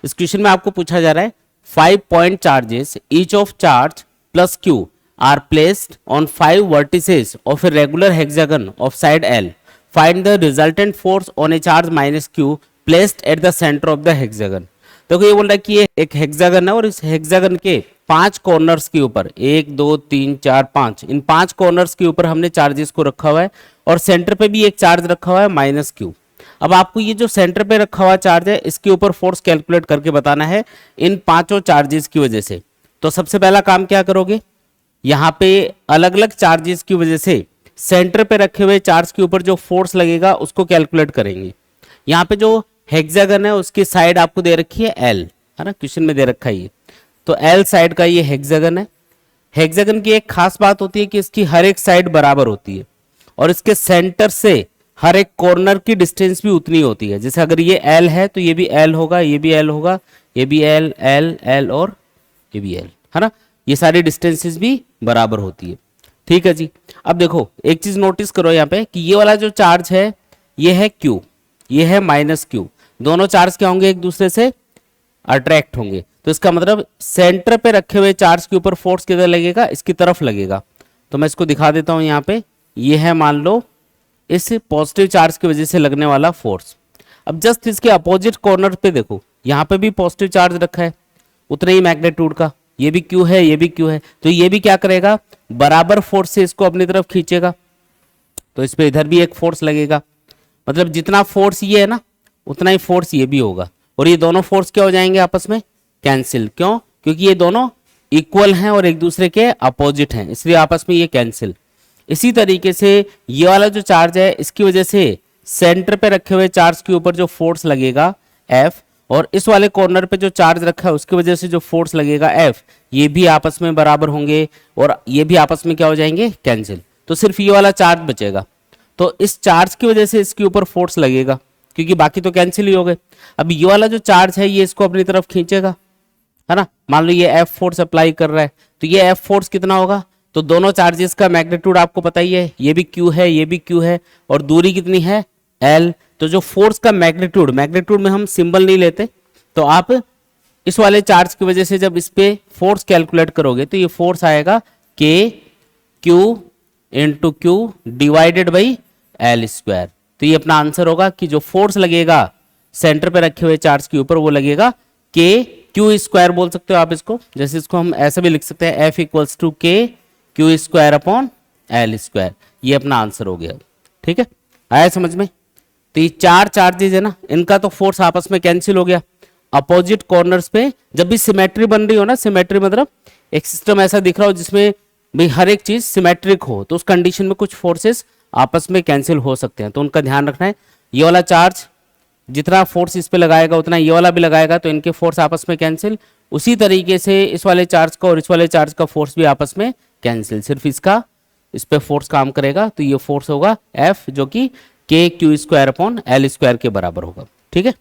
इस क्वेश्चन में आपको पूछा जा रहा है 5 point charges each of charge plus Q R placed on 5 vertices of a regular hexagon of side L, find the resultant force on A charge minus Q placed at the centre of the hexagon. देखो ये बोल रहा है कि ये एक hexagon है और इस हेक्सागन के 5 कॉर्नर्स के ऊपर 1 2 3 4 5 इन 5 कॉर्नर्स के ऊपर हमने चार्जेस को रखा हुआ है और सेंटर पे भी एक चार्ज रखा हुआ है माइनस क्यू। अब आपको ये जो सेंटर पे रखा हुआ चार्ज है इसके ऊपर फोर्स कैलकुलेट करके बताना है इन पांचों चार्जेस की वजह से। तो सबसे पहला काम क्या करोगे, यहाँ पे अलग अलग चार्जेस की वजह से सेंटर पे रखे हुए चार्ज के ऊपर जो फोर्स लगेगा उसको कैलकुलेट करेंगे। यहाँ पे जो हेक्सागन है उसकी साइड आपको दे रखी है एल, है ना, क्वेश्चन में दे रखा है ये, तो एल साइड का ये हेक्सागन है। हेक्सागन की एक खास बात होती है कि इसकी हर एक साइड बराबर होती है और इसके सेंटर से हर एक कॉर्नर की डिस्टेंस भी उतनी होती है। जैसे अगर ये एल है तो ये भी एल होगा, ये भी एल होगा, ये भी एल एल एल और ये भी एल, है ना, ये सारी डिस्टेंसेस भी बराबर होती है। ठीक है जी। अब देखो एक चीज नोटिस करो यहाँ पे कि ये वाला जो चार्ज है ये है क्यू, ये है माइनस क्यू, दोनों चार्ज क्या होंगे, एक दूसरे से अट्रैक्ट होंगे। तो इसका मतलब सेंटर पे रखे हुए चार्ज के ऊपर फोर्स किधर लगेगा, इसकी तरफ लगेगा। तो मैं इसको दिखा देता हूं यहाँ पे, ये है मान लो इस पॉजिटिव चार्ज की वजह से लगने वाला फोर्स। अब जस्ट इसके अपोजिट कॉर्नर पे देखो, यहाँ पे भी पॉजिटिव चार्ज रखा है उतने ही मैग्नीट्यूड का, ये भी क्यू है ये भी क्यू है, तो ये भी क्या करेगा, बराबर फोर्स से इसको अपनी तरफ खींचेगा। तो इस पे इधर भी एक फोर्स लगेगा, मतलब जितना फोर्स ये है ना उतना ही फोर्स ये भी होगा, और ये दोनों फोर्स क्या हो जाएंगे आपस में कैंसिल। क्यों, क्योंकि ये दोनों इक्वल हैं और एक दूसरे के अपोजिट हैं, इसलिए आपस में ये कैंसिल। इसी तरीके से ये वाला जो चार्ज है इसकी वजह से सेंटर पे रखे हुए चार्ज के ऊपर जो फोर्स लगेगा F, और इस वाले कॉर्नर पे जो चार्ज रखा है उसकी वजह से जो फोर्स लगेगा F, ये भी आपस में बराबर होंगे और ये भी आपस में क्या हो जाएंगे, कैंसिल। तो सिर्फ ये वाला चार्ज बचेगा। तो इस चार्ज की वजह से इसके ऊपर फोर्स लगेगा क्योंकि बाकी तो कैंसिल ही हो गए। अब ये वाला जो चार्ज है ये इसको अपनी तरफ खींचेगा, है ना। मान लो ये F फोर्स अप्लाई कर रहा है तो ये F फोर्स कितना होगा, तो दोनों चार्जेस का मैग्नीट्यूड आपको पता ही है, ये भी Q है ये भी Q है और दूरी कितनी है L। तो जो फोर्स का मैग्नीट्यूड, मैग्नीट्यूड में हम सिंबल नहीं लेते, तो आप इस वाले चार्ज की वजह से जब इस पे फोर्स कैलकुलेट करोगे तो ये फोर्स आएगा K Q into Q divided by L square. तो ये अपना आंसर होगा कि जो फोर्स लगेगा सेंटर पे रखे हुए चार्ज के ऊपर वो लगेगा K Q स्क्वायर बोल सकते हो आप इसको, जैसे इसको हम ऐसे भी लिख सकते हैं F equals to K Q square upon L square. ये अपना आंसर हो गया। ठीक है, आया समझ में। तो ये चार चार्जेस है ना, इनका तो फोर्स आपस में कैंसिल हो गया। अपोजिट कॉर्नर्स पे जब भी सिमेट्री बन रही हो ना, सिमेट्री मतलब एक सिस्टम ऐसा दिख रहा हो जिसमें भाई हर एक चीज सिमेट्रिक हो, तो उस कंडीशन में कुछ फोर्सेस आपस में कैंसिल हो सकते हैं, तो उनका ध्यान रखना है। ये वाला चार्ज जितना फोर्स इस पे लगाएगा उतना ये वाला भी लगाएगा, तो इनके फोर्स आपस में कैंसिल। उसी तरीके से इस वाले चार्ज का और इस वाले चार्ज का फोर्स भी आपस में कैंसिल, सिर्फ इसका इस पे फोर्स काम करेगा। तो ये फोर्स होगा F जो कि K Q square upon L square के बराबर होगा। ठीक है।